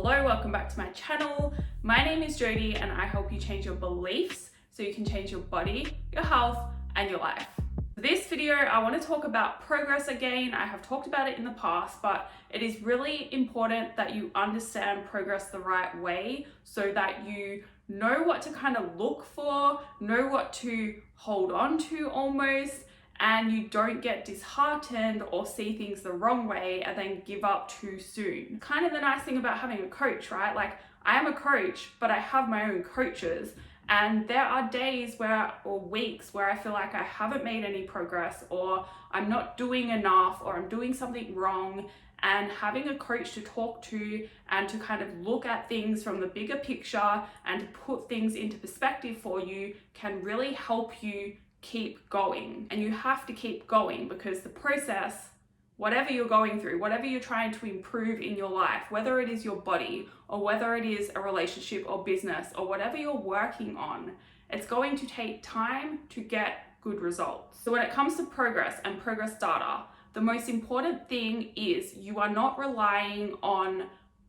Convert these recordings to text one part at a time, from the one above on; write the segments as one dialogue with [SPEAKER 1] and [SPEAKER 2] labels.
[SPEAKER 1] Hello, welcome back to my channel. My name is Jodie and I help you change your beliefs so you can change your body, your health, and your life. For this video, I want to talk about progress again. I have talked about it in the past, but it is really important that you understand progress the right way so that you know what to kind of look for, know what to hold on to almost, and you don't get disheartened or see things the wrong way and then give up too soon. Kind of the nice thing about having a coach, right? Like, I am a coach, but I have my own coaches, and there are days or weeks where I feel like I haven't made any progress, or I'm not doing enough, or I'm doing something wrong. And having a coach to talk to and to kind of look at things from the bigger picture and to put things into perspective for you can really help you keep going. And you have to keep going because the process, whatever you're going through, whatever you're trying to improve in your life, whether it is your body or whether it is a relationship or business or whatever you're working on, it's going to take time to get good results. So when it comes to progress and progress data, the most important thing is you are not relying on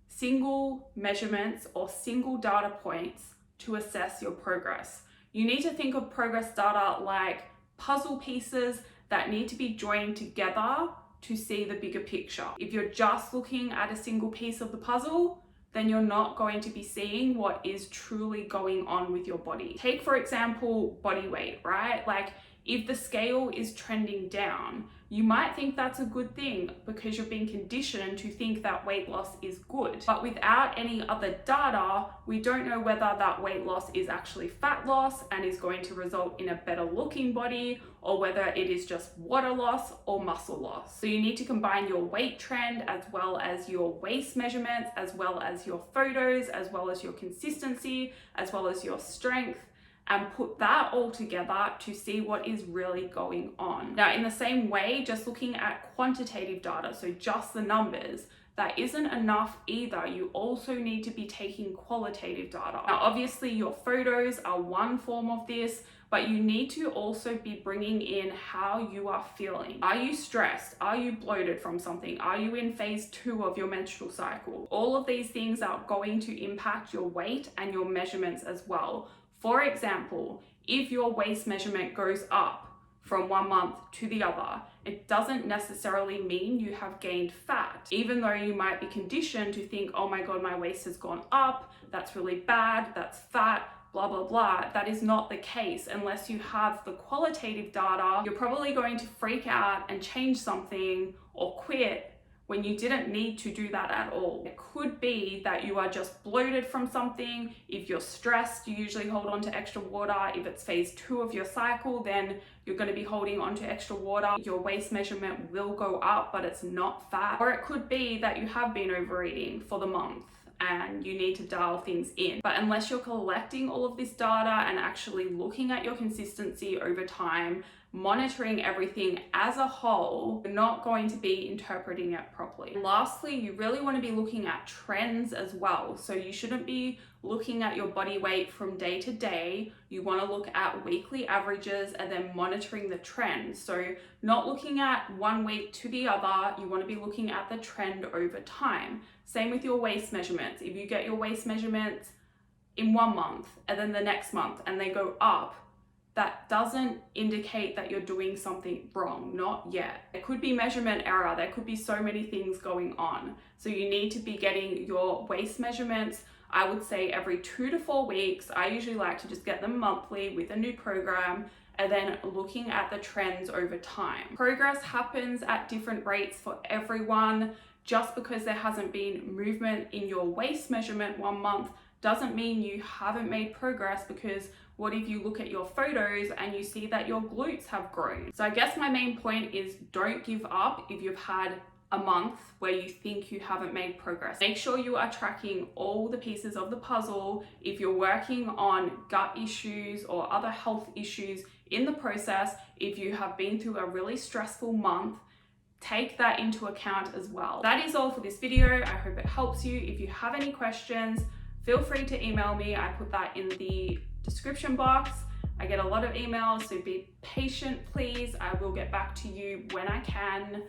[SPEAKER 1] single measurements or single data points to assess your progress. You need to think of progress data like puzzle pieces that need to be joined together to see the bigger picture. If you're just looking at a single piece of the puzzle, then you're not going to be seeing what is truly going on with your body. Take, for example, body weight, right? Like, if the scale is trending down, you might think that's a good thing because you're being conditioned to think that weight loss is good. But without any other data, we don't know whether that weight loss is actually fat loss and is going to result in a better looking body, or whether it is just water loss or muscle loss. So you need to combine your weight trend as well as your waist measurements, as well as your photos, as well as your consistency, as well as your strength, and put that all together to see what is really going on. Now, in the same way, just looking at quantitative data, so just the numbers, that isn't enough either. You also need to be taking qualitative data. Now, obviously your photos are one form of this, but you need to also be bringing in how you are feeling. Are you stressed? Are you bloated from something? Are you in phase 2 of your menstrual cycle? All of these things are going to impact your weight and your measurements as well. For example, if your waist measurement goes up from one month to the other, it doesn't necessarily mean you have gained fat, even though you might be conditioned to think, oh my God, my waist has gone up, that's really bad, that's fat, blah, blah, blah. That is not the case unless you have the qualitative data. You're probably going to freak out and change something or quit when you didn't need to do that at all. It could be that you are just bloated from something. If you're stressed, you usually hold on to extra water. If it's phase 2 of your cycle, then you're going to be holding on to extra water. Your waist measurement will go up, but it's not fat. Or it could be that you have been overeating for the month and you need to dial things in. But unless you're collecting all of this data and actually looking at your consistency over time, monitoring everything as a whole, you're not going to be interpreting it properly. Lastly, you really want to be looking at trends as well. So you shouldn't be looking at your body weight from day to day. You want to look at weekly averages and then monitoring the trend. So not looking at one week to the other, you want to be looking at the trend over time. Same with your waist measurements. If you get your waist measurements in 1 month and then the next month and they go up, that doesn't indicate that you're doing something wrong, not yet. It could be measurement error, there could be so many things going on. So you need to be getting your waist measurements, I would say every 2 to 4 weeks. I usually like to just get them monthly with a new program, and then looking at the trends over time. Progress happens at different rates for everyone. Just because there hasn't been movement in your waist measurement 1 month doesn't mean you haven't made progress, because what if you look at your photos and you see that your glutes have grown? So I guess my main point is don't give up if you've had a month where you think you haven't made progress. Make sure you are tracking all the pieces of the puzzle. If you're working on gut issues or other health issues in the process, if you have been through a really stressful month, take that into account as well. That is all for this video. I hope it helps you. If you have any questions, feel free to email me. I put that in the description box. I get a lot of emails, so be patient, please. I will get back to you when I can.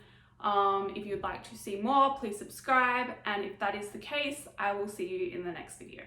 [SPEAKER 1] If you'd like to see more, please subscribe, and if that is the case, I will see you in the next video.